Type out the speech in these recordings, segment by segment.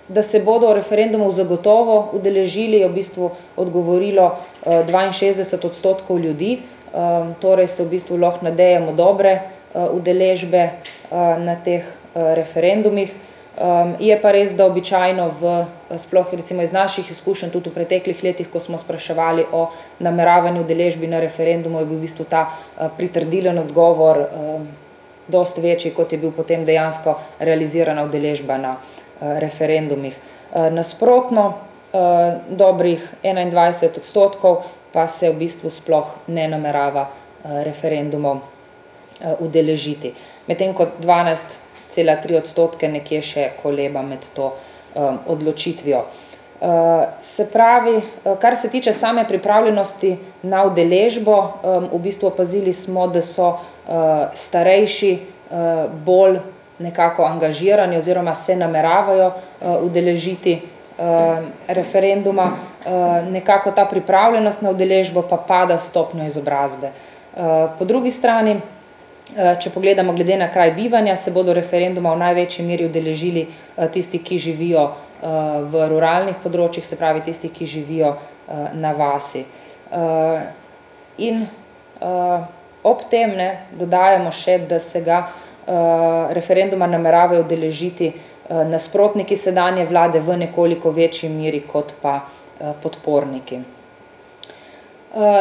Da se bodo referendumov zagotovo udeležili, je v bistvu odgovorilo 62% ljudi, torej se v bistvu lahko nadejamo dobre udeležbe na teh referendumih. Je pa res, da običajno sploh recimo iz naših izkušenj, tudi v preteklih letih, ko smo spraševali o nameravanju udeležbi na referendumu, je bil v bistvu ta pritrdilen odgovor dosti večji, kot je bil potem dejansko realizirana udeležba na referendumih. Nasprotno, dobrih 21% pa se v bistvu sploh ne namerava referendumov udeležiti. Medtem kot 12,3% nekje še koleba med to odločitvijo. Se pravi, kar se tiče same pripravljenosti na udeležbo, v bistvu opazili smo, da so starejši bolj nekako angažirani oziroma se nameravajo udeležiti referenduma, nekako ta pripravljenost na udeležbo pa pada stopnjo izobrazbe. Po drugi strani, če pogledamo glede na kraj bivanja, se bodo referenduma v največji meri udeležili tisti, ki živijo v ruralnih področjih, se pravi tisti, ki živijo na vasi. In ob tem dodajamo še, da se ga referenduma nameravajo udeležiti nasprotniki sedanje vlade v nekoliko večji meri kot pa podporniki.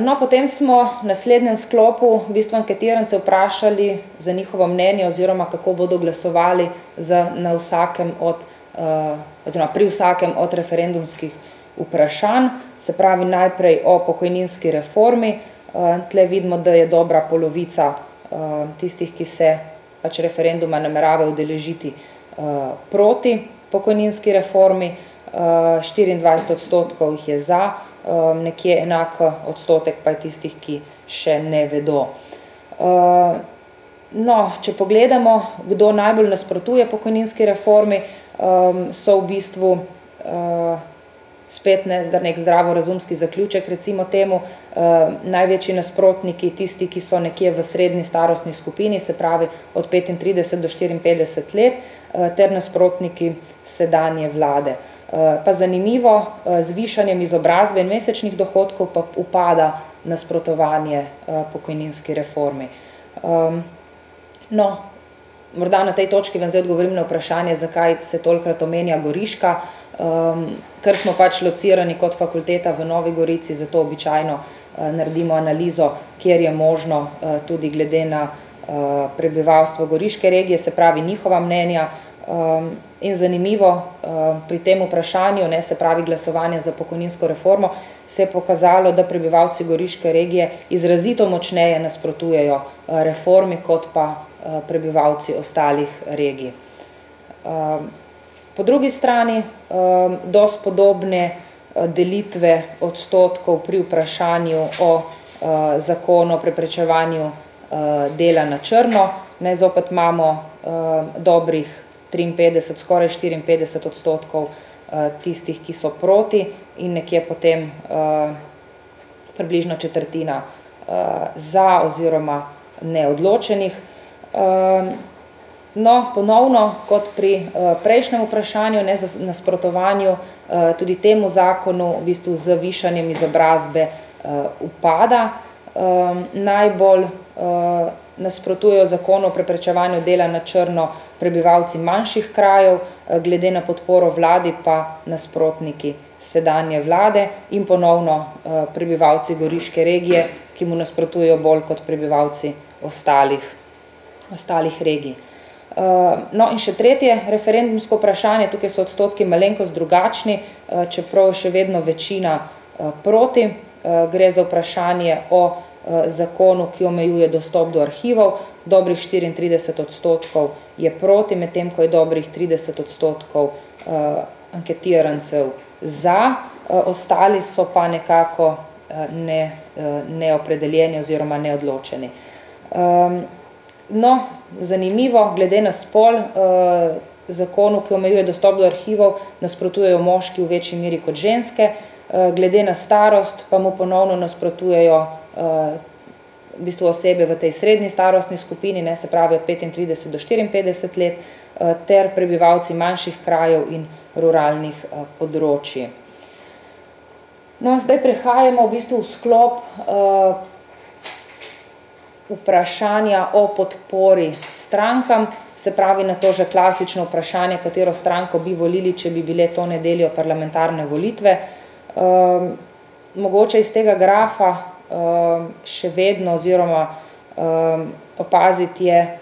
No, potem smo v naslednjem sklopu v bistvu anketirance vprašali za njihovo mnenje oziroma kako bodo glasovali pri vsakem od referendumskih vprašanj, se pravi najprej o pokojninski reformi. Tle vidimo, da je dobra polovica tistih, ki se pač referenduma nameravajo udeležiti proti pokojninski reformi, 24% jih je za, nekje enak odstotek pa je tistih, ki še ne vedo. No, če pogledamo, kdo najbolj nasprotuje pokojninski reformi, so v bistvu spet nek zdravorazumski zaključek, recimo temu, največji nasprotniki, tisti, ki so nekje v srednji starostni skupini, se pravi od 35 do 54 let, ter nasprotniki sedanje vlade. Pa zanimivo, z višanjem izobrazbe in mesečnih dohodkov pa upada nasprotovanje pokojninski reformi. No, morda na tej točki vam zdaj odgovorim na vprašanje, zakaj se tolikrat omenja Goriška, ker smo pač locirani kot fakulteta v Novi Gorici, zato običajno naredimo analizo, kjer je možno tudi glede na prebivalstvo Goriške regije, se pravi njihova mnenja. In zanimivo pri tem vprašanju, se pravi glasovanje za pokojninsko reformo, se je pokazalo, da prebivalci Goriške regije izrazito močneje nasprotujejo reformi kot pa prebivalci ostalih regij. Po drugi strani, dosti podobne delitve odstotkov pri vprašanju o zakonu o preprečevanju dela na črno. Zopet imamo dobrih 53, skoraj 54% tistih, ki so proti in nekje potem približno četrtina za oziroma neodločenih. No, ponovno, kot pri prejšnjem vprašanju, nasprotovanju tudi temu zakonu, v bistvu z višanjem izobrazbe upada. Najbolj nasprotujejo zakonu o preprečevanju dela na črno prebivalci manjših krajev, glede na podporo vladi pa nasprotniki sedanje vlade in ponovno prebivalci Goriške regije, ki mu nasprotujejo bolj kot prebivalci ostalih regij. No in še tretje referendumsko vprašanje, tukaj so odstotki malenkost drugačni, čeprav še vedno večina proti, gre za vprašanje o zakonu, ki omejuje dostop do arhivov, dobrih 34% je proti, medtem ko je dobrih 30% anketirancev za, ostali so pa nekako neopredeljeni oziroma neodločeni. No, zanimivo, glede na spol, zakonu, ki omejuje dostop do arhivov, nasprotujejo moški v večji meri kot ženske, glede na starost pa mu ponovno nasprotujejo v bistvu osebe v tej srednji starostni skupini, se pravi od 35 do 54 let, ter prebivalci manjših krajev in ruralnih področij. No, zdaj prehajamo v bistvu v sklop vprašanja o podpori strankam, se pravi na to že klasično vprašanje, katero stranko bi volili, če bi bile to nedeljo parlamentarne volitve. Mogoče iz tega grafa še vedno oziroma opaziti je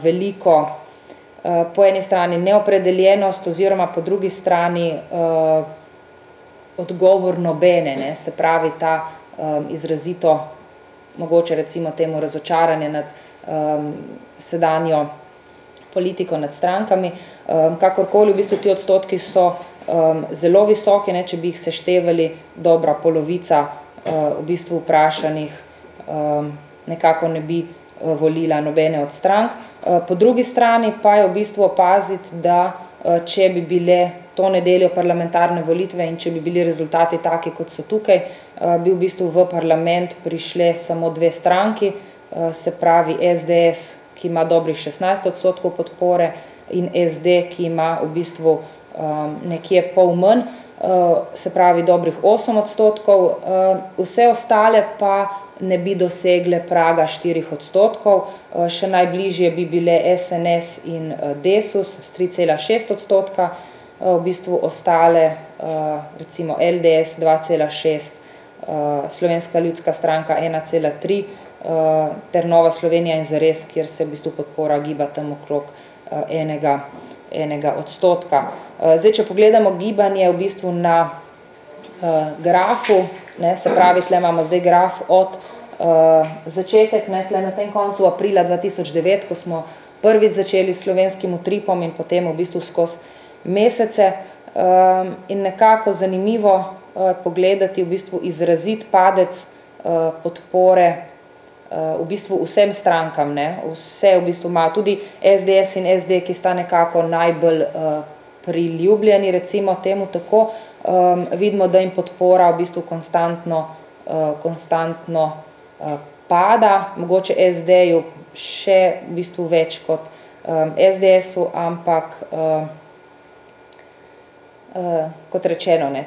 veliko po eni strani neopredeljenost oziroma po drugi strani odgovor nobene, ne, se pravi ta izrazito mogoče recimo temu razočaranje nad sedanjo politiko, nad strankami. Kakorkoli v bistvu ti odstotki so zelo visoki, ne, če bi jih seštevali, dobra polovica v bistvu vprašanih nekako ne bi volila nobene od strank. Po drugi strani pa je v bistvu opaziti, da če bi bile to nedeljo parlamentarne volitve in če bi bili rezultati taki, kot so tukaj, bi v bistvu v parlament prišle samo dve stranki, se pravi SDS, ki ima dobrih 16% podpore, in SD, ki ima v bistvu nekje pol manj, se pravi dobrih 8%, vse ostale pa ne bi dosegle praga 4%, še najbližje bi bile SNS in Desus s 3,6%, v bistvu ostale, recimo LDS 2,6%, Slovenska ljudska stranka 1,3%, ter Nova Slovenija in Zares, kjer se v bistvu podpora giba tam okrog 1%. Zdaj, če pogledamo gibanje v bistvu na grafu, ne, se pravi, tle imamo zdaj graf od začetek, ne, tle na tem koncu aprila 2009, ko smo prvič začeli s slovenskim utripom in potem v bistvu skozi mesece, in nekako zanimivo pogledati v bistvu izrazit padec podpore v bistvu vsem strankam, ne, vse v bistvu ima, tudi SDS in SD, ki sta nekako najbolj priljubljeni, recimo temu tako, vidimo, da jim podpora v bistvu konstantno pada, mogoče SD-ju še v bistvu več kot SDS-u, ampak kot rečeno, ne,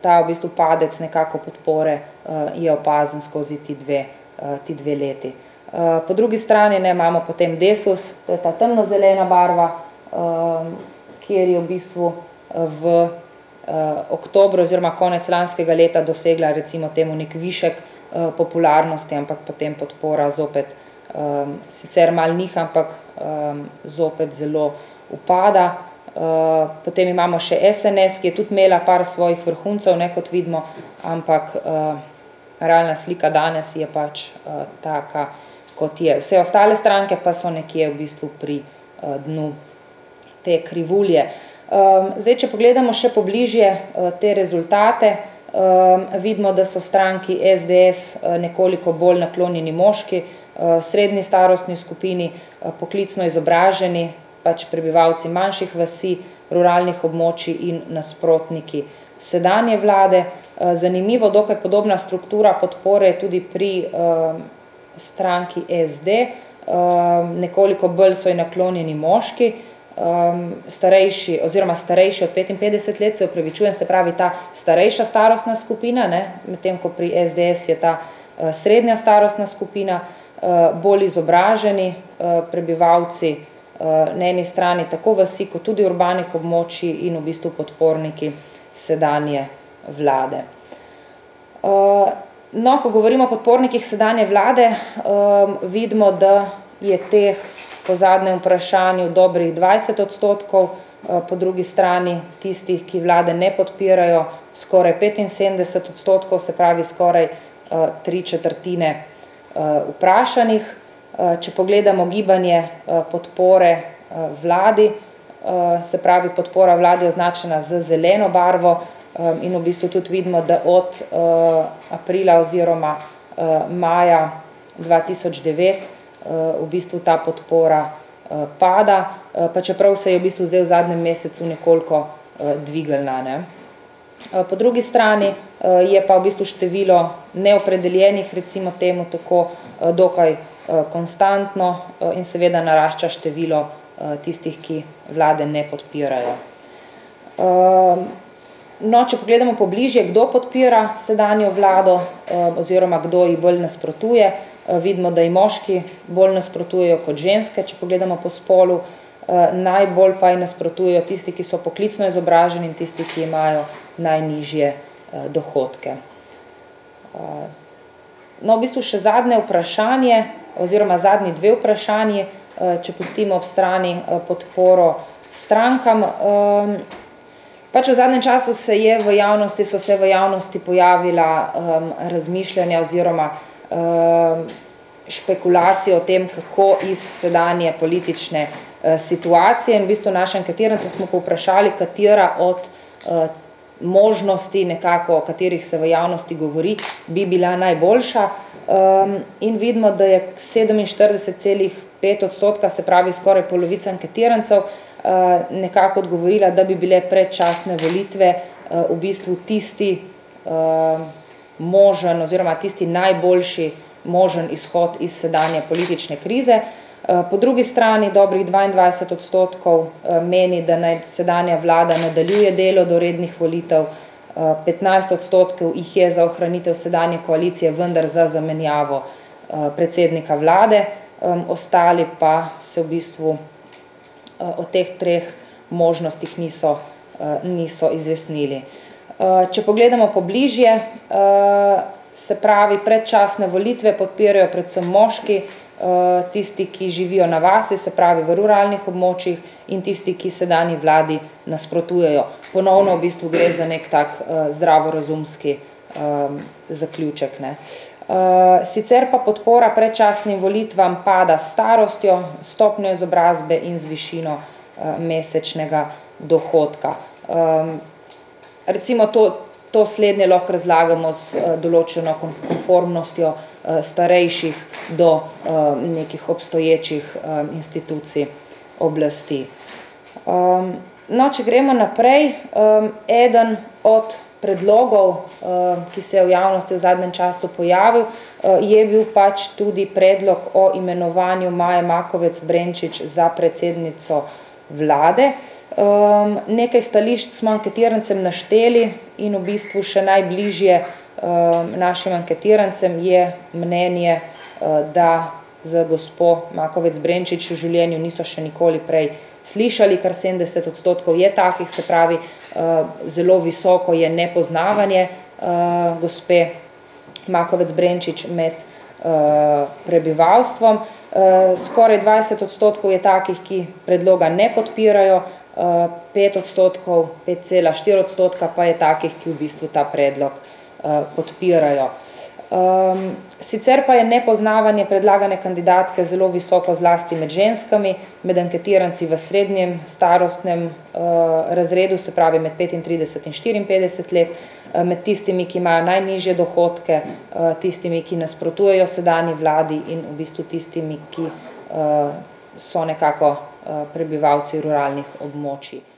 ta v bistvu padec nekako podpore je opazen skozi ti dve leti. Po drugi strani, ne, imamo potem Desus, to je ta temnozelena barva, kjer je v bistvu v oktobru oziroma konec lanskega leta dosegla recimo temu nek višek popularnosti, ampak potem podpora zopet sicer malo niha, ampak zopet zelo upada. Potem imamo še SNS, ki je tudi imela par svojih vrhuncev, ne, kot vidimo, ampak realna slika danes je pač taka, kot je. Vse ostale stranke pa so nekje v bistvu pri dnu te krivulje. Zdaj, če pogledamo še pobližje te rezultate, vidimo, da so stranki SDS nekoliko bolj naklonjeni moški, srednji starostni skupini, poklicno izobraženi, pač prebivalci manjših vasi, ruralnih območij in nasprotniki sedanje vlade. Zanimivo, dokaj podobna struktura podpore je tudi pri stranki SD, nekoliko bolj so ji naklonjeni moški, starejši od 55 let, se opravičujem, se pravi ta starejša starostna skupina, ne, medtem ko pri SDS je ta srednja starostna skupina, bolj izobraženi prebivalci, na eni strani tako vasi, kot tudi urbanih območij in v bistvu podporniki sedanje vlade. No, ko govorimo o podpornikih sedanje vlade, vidimo, da je teh po zadnjem vprašanju dobrih 20%, po drugi strani tistih, ki vlade ne podpirajo, skoraj 75%, se pravi skoraj 3/4 vprašanih. Če pogledamo gibanje podpore vladi, se pravi podpora vladi označena z zeleno barvo, in v bistvu tudi vidimo, da od aprila oziroma maja 2009 v bistvu ta podpora pada, pa čeprav se je v bistvu zdaj v zadnjem mesecu nekoliko dvignila, ne. Po drugi strani je pa v bistvu število neopredeljenih, recimo temu tako, dokaj konstantno in seveda narašča število tistih, ki vlade ne podpirajo. No, če pogledamo pobližje, kdo podpira sedanjo vlado oziroma kdo ji bolj nasprotuje, vidimo, da ji moški bolj nasprotujejo kot ženske, če pogledamo po spolu, najbolj pa ji nasprotujejo tisti, ki so poklicno izobraženi in tisti, ki imajo najnižje dohodke. No, v bistvu še zadnje vprašanje, oziroma zadnji dve vprašanji, če pustimo ob strani podporo strankam. Pač v zadnjem času so se v javnosti pojavila razmišljanja oziroma špekulacije o tem, kako iz sedanje politične situacije, in v bistvu naše anketirance smo povprašali, katera od možnosti nekako, o katerih se v javnosti govori, bi bila najboljša, in vidimo, da je 47,5%, se pravi skoraj polovica anketirancev, nekako odgovorila, da bi bile predčasne volitve v bistvu tisti možen oziroma tisti najboljši možen izhod iz sedanje politične krize. Po drugi strani dobrih 22% meni, da naj sedanja vlada nadaljuje delo do rednih volitev, 15% jih je za ohranitev sedanje koalicije, vendar za zamenjavo predsednika vlade, ostali pa se v bistvu o teh treh možnostih niso izjasnili. Če pogledamo pobližje, se pravi predčasne volitve podpirajo predvsem moški, tisti, ki živijo na vasi, se pravi v ruralnih območjih, in tisti, ki sedanji vladi nasprotujejo. Ponovno v bistvu gre za nek tak zdravorazumski zaključek, ne. Sicer pa podpora predčasnim volitvam pada s starostjo, stopnjo izobrazbe in z višino mesečnega dohodka. Recimo to slednje lahko razlagamo z določeno konformnostjo starejših do nekih obstoječih institucij oblasti. No, če gremo naprej, eden od predlogov, ki se je v javnosti v zadnjem času pojavil, je bil pač tudi predlog o imenovanju Maje Makovec Brenčič za predsednico vlade. Nekaj stališč smo anketirancem našteli in v bistvu še najbližje našim anketirancem je mnenje, da z gospo Makovec Brenčič v življenju niso še nikoli prej slišali, kar 70% je takih, se pravi, zelo visoko je nepoznavanje gospe Makovec Brenčič med prebivalstvom. Skoraj 20% je takih, ki predloga ne podpirajo, 5%, 5,4% pa je takih, ki v bistvu ta predlog podpirajo. Sicer pa je nepoznavanje predlagane kandidatke zelo visoko zlasti med ženskami, med anketiranci v srednjem starostnem razredu, se pravi med 35 in 54 let, med tistimi, ki imajo najnižje dohodke, tistimi, ki nasprotujejo sedanji vladi, in v bistvu tistimi, ki so nekako prebivalci ruralnih območij.